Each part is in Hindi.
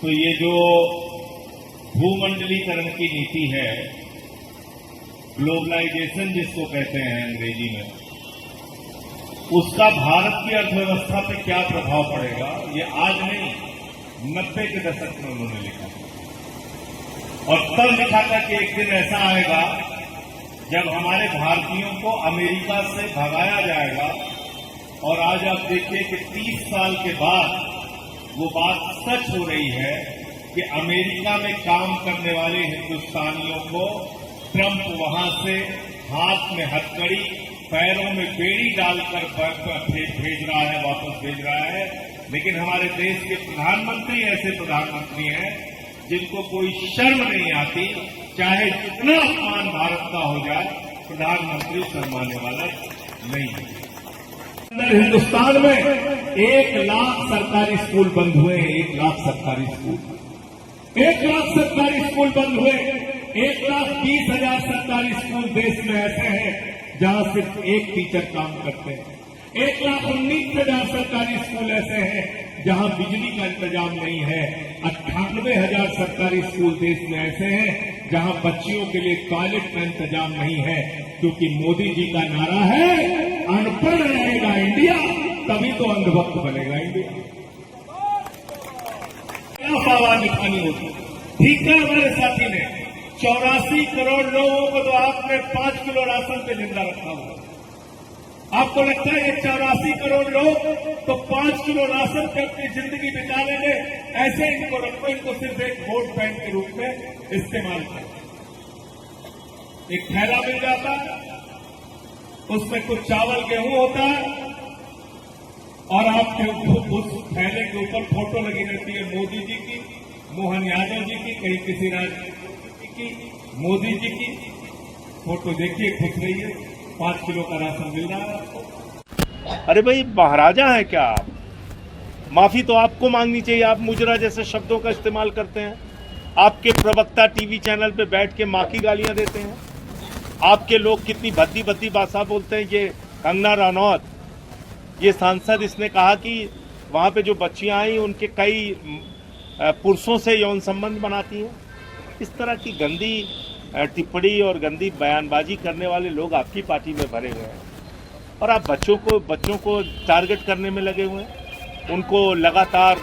तो ये जो भूमंडलीकरण की नीति है, ग्लोबलाइजेशन जिसको कहते हैं अंग्रेजी में, उसका भारत की अर्थव्यवस्था पे क्या प्रभाव पड़ेगा, ये आज नहीं 90 के दशक में उन्होंने लिखा और तब लिखा था कि एक दिन ऐसा आएगा जब हमारे भारतीयों को अमेरिका से भगाया जाएगा। और आज आप देखिए कि 30 साल के बाद वो बात सच हो रही है कि अमेरिका में काम करने वाले हिंदुस्तानियों को ट्रंप वहां से हाथ में हथकड़ी, पैरों में बेड़ी डालकर भेज रहा है, वापस भेज रहा है। लेकिन हमारे देश के प्रधानमंत्री ऐसे प्रधानमंत्री हैं जिनको कोई शर्म नहीं आती, चाहे जितना अपमान भारत का हो जाए, प्रधानमंत्री शर्माने वाला नहीं है। हिंदुस्तान में 1 लाख सरकारी स्कूल बंद हुए हैं, 1 लाख सरकारी स्कूल, 1 लाख सरकारी स्कूल बंद हुए, 1,20,000 सरकारी स्कूल देश में ऐसे हैं जहां सिर्फ एक टीचर काम करते हैं, 1,19,000 सरकारी स्कूल ऐसे हैं जहां बिजली का इंतजाम नहीं है, 98,000 सरकारी स्कूल देश में ऐसे हैं जहां बच्चियों के लिए टॉयलेट का इंतजाम नहीं है, क्योंकि मोदी जी का नारा है अनपढ़ रहेगा इंडिया, तभी तो अंधभक्त बनेगा इंडिया। क्या आवाज उठानी होगी? ठीक है, हमारे साथी ने 84 करोड़ लोगों को तो आपने 5 किलो राशन पे जिंदा रखा हुआ। आपको लगता है ये 84 करोड़ लोग तो 5 किलो राशन पे अपनी जिंदगी बिता लेंगे? ऐसे इनको रखो, इनको सिर्फ एक वोट बैंक के रूप में इस्तेमाल करो। एक थैला मिल जाता है, उसमें कुछ चावल गेहूं होता है और आपके उस थैले के ऊपर फोटो लगी रहती है मोदी जी की, मोहन यादव जी की, कहीं किसी राजनीति की, मोदी जी की फोटो देखिए, खुश रहिए, 5 किलो का राशन मिल रहा है आपको। अरे भाई, महाराजा है क्या आप? माफी तो आपको मांगनी चाहिए, आप मुजरा जैसे शब्दों का इस्तेमाल करते हैं। आपके प्रवक्ता टीवी चैनल पे बैठ के माँ की गालियां देते हैं। आपके लोग कितनी भद्दी भद्दी भाषा बोलते हैं। ये कंगना रनौत, ये सांसद, इसने कहा कि वहां पे जो बच्चियां आई उनके कई पुरुषों से यौन संबंध बनाती हैं। इस तरह की गंदी टिप्पणी और गंदी बयानबाजी करने वाले लोग आपकी पार्टी में भरे हुए हैं और आप बच्चों को टारगेट करने में लगे हुए हैं। उनको लगातार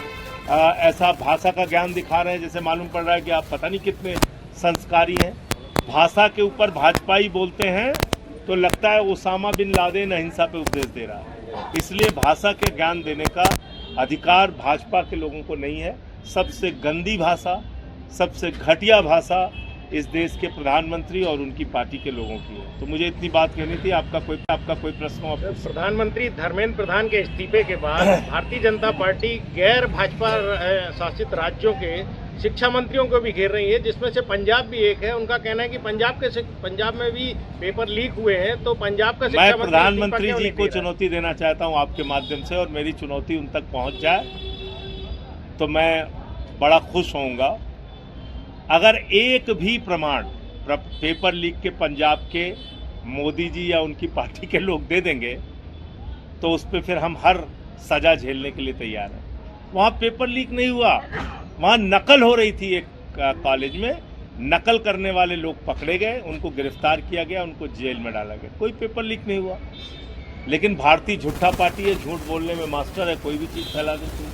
ऐसा भाषा का ज्ञान दिखा रहे हैं जैसे मालूम पड़ रहा है कि आप पता नहीं कितने संस्कारी हैं। भाषा के ऊपर भाजपाई बोलते हैं तो लगता है ओसामा बिन लादेन अहिंसा पे उपदेश दे रहा है। इसलिए भाषा के ज्ञान देने का अधिकार भाजपा के लोगों को नहीं है। सबसे गंदी भाषा, सबसे घटिया भाषा इस देश के प्रधानमंत्री और उनकी पार्टी के लोगों की है। तो मुझे इतनी बात कहनी थी। आपका कोई प्रश्न हो? प्रधानमंत्री धर्मेंद्र प्रधान के इस्तीफे के बाद भारतीय जनता पार्टी गैर भाजपा शासित राज्यों के शिक्षा मंत्रियों को भी घेर रही है, जिसमें से पंजाब भी एक है। उनका कहना है कि पंजाब में भी पेपर लीक हुए हैं, तो पंजाब का मैं प्रधानमंत्री जी को चुनौती देना चाहता हूं आपके माध्यम से, और मेरी चुनौती उन तक पहुंच जाए तो मैं बड़ा खुश होऊंगा। अगर एक भी प्रमाण पेपर लीक के पंजाब के मोदी जी या उनकी पार्टी के लोग दे देंगे तो उस पर फिर हम हर सजा झेलने के लिए तैयार हैं। वहाँ पेपर लीक नहीं हुआ, वहाँ नकल हो रही थी। एक कॉलेज में नकल करने वाले लोग पकड़े गए, उनको गिरफ्तार किया गया, उनको जेल में डाला गया। कोई पेपर लीक नहीं हुआ। लेकिन भारतीय झूठा पार्टी है, झूठ बोलने में मास्टर है, कोई भी चीज़ फैला देती है।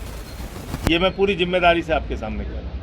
ये मैं पूरी जिम्मेदारी से आपके सामने कह रहा हूँ।